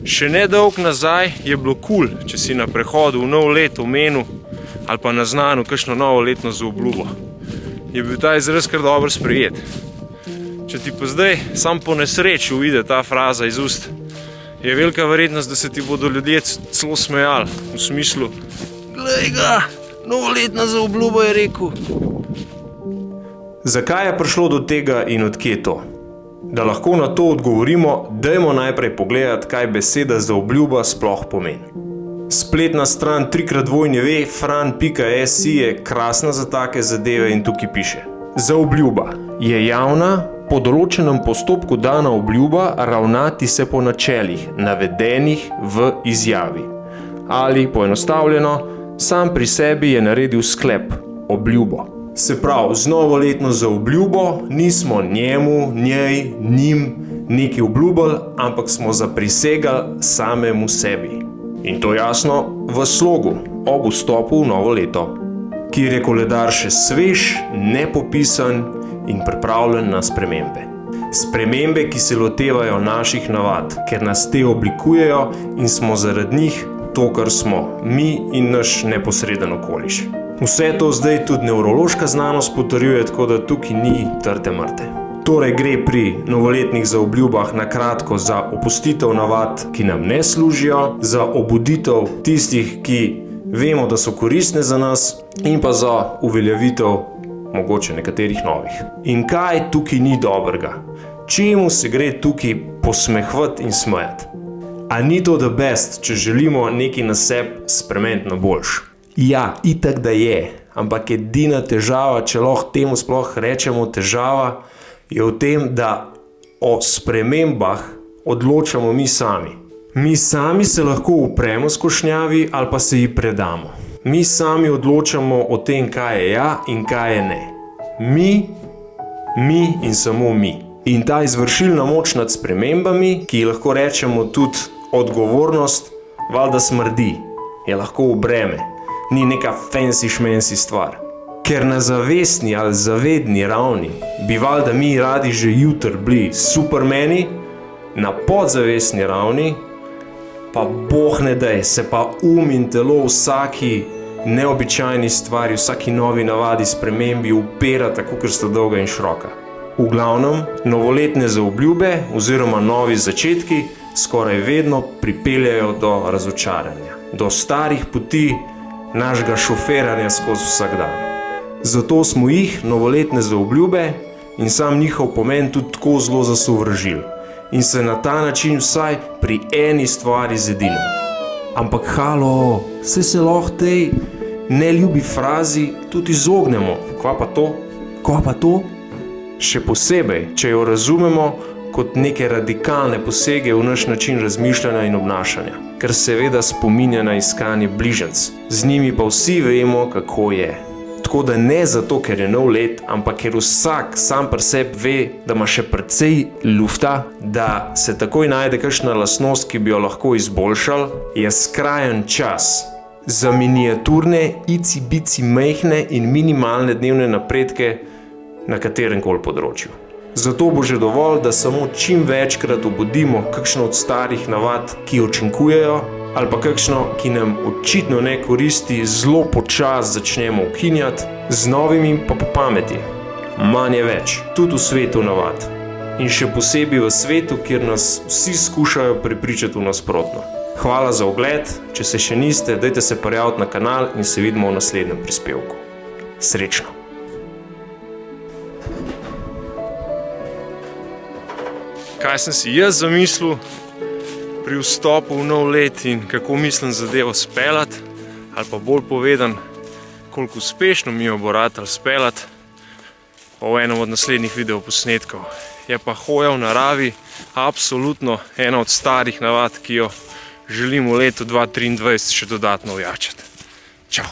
Še nedolgo nazaj je bilo kul, če si na prehodu v nov let omenil ali pa naznanil kakšno novo letno zaobljubo. Je bil ta izraz kar dobro sprejet. Če ti pa zdaj sam po nesreči uide ta fraza iz ust, je velika verjetnost, da se ti bodo ljudje celo smejali, v smislu: "Glej ga, novoletna zaobljuba," je rekel. Zakaj je prišlo do tega in od kje to? Da lahko na to odgovorimo, dajmo najprej pogledati, kaj beseda zaobljuba sploh pomeni. Spletna stran 3x2fran.si je krasna za take zadeve in tukaj piše: zaobljuba je javna, po določenem postopku dana obljuba ravnati se po načelih, navedenih v izjavi. Ali poenostavljeno, sam pri sebi je naredil sklep, obljubo. Se pravi, z novoletno zaobljubo nismo njemu, njej, njim nekaj obljubili, ampak smo zaprisegali samemu sebi. In to jasno v slogu, ob vstopu v novo leto, kjer je koledar še svež, nepopisan in pripravljen na spremembe. Spremembe, ki se lotevajo naših navad, ker nas te oblikujejo in smo zaradi njih to, kar smo, mi in naš neposreden okoliš. Vse to zdaj tudi nevrološka znanost potrjuje, tako da tukaj ni trte mrte. Torej gre pri novoletnih zaobljubah na kratko za opustitev navad, ki nam ne služijo, za obuditev tistih, ki vemo, da so koristne za nas, in pa za uveljavitev mogoče nekaterih novih. In kaj tukaj ni dobrega? Čemu se gre tukaj posmehvati in smejati? A ni to the best, če želimo nekaj na sebi spremeniti na boljš? Ja, itak da je, ampak edina težava, če lahko temu sploh rečemo težava, je v tem, da o spremembah odločamo mi sami. Mi sami se lahko upremo skušnjavi ali pa se ji predamo. Mi sami odločamo o tem, kaj je ja in kaj je ne. Mi in samo mi. In ta izvršilna moč nad spremembami, ki ji lahko rečemo tudi odgovornost, valjda smrdi, je lahko v breme. Ni neka fancy šmensi stvar. Ker na zavestni ali zavedni ravni bi valjda mi radi že jutri bili supermeni, na podzavestni ravni pa boh ne daj, se pa in telo vsaki neobičajni stvari, vsaki novi navadi, spremembi upira tako, ker sta dolga in široka. V glavnem, novoletne zaobljube oziroma novi začetki skoraj vedno pripeljajo do razočaranja, do starih poti našega šoferanja skozi vsak dan. Zato smo jih, novoletne zaobljube, in sam njihov pomen tudi tako zelo zasovražili in se na ta način vsaj pri eni stvari zedinili. Ampak halo, saj se lahko tej neljubi frazi tudi izognemo. Kva pa to? Še posebej, če jo razumemo kot neke radikalne posege v naš način razmišljanja in obnašanja, ker seveda spominja na iskanje bližnjic. Z njimi pa vsi vemo, kako je. Tako da ne zato, ker je nov let, ampak ker vsak sam pri sebi ve, da ima še precej lufta, da se takoj najde kakšna lastnost, ki bi jo lahko izboljšali, je skrajen čas za miniaturne, ici-bici majhne in minimalne dnevne napredke na kateremkoli področju. Zato bo že dovolj, da samo čim večkrat obudimo kakšno od starih navad, ki učinkujejo, ali pa kakšno, ki nam očitno ne koristi, zelo počas začnemo ukinjati, z novimi pa po pameti. Manj je več, tudi v svetu navad. In še posebej v svetu, kjer nas vsi skušajo prepričati v nasprotno. Hvala za ogled, če se še niste, dajte se prijaviti na kanal in se vidimo v naslednjem prispevku. Srečno! Kaj sem si jaz zamislil pri vstopu v nov let in kako mislim zadevo speljati, ali pa bolj povedan, koliko uspešno mi jo bo ratalo speljati, pa v enem od naslednjih videoposnetkov. Je pa hoja v naravi absolutno ena od starih navad, ki jo želim v letu 2023 še dodatno ojačati. Čau!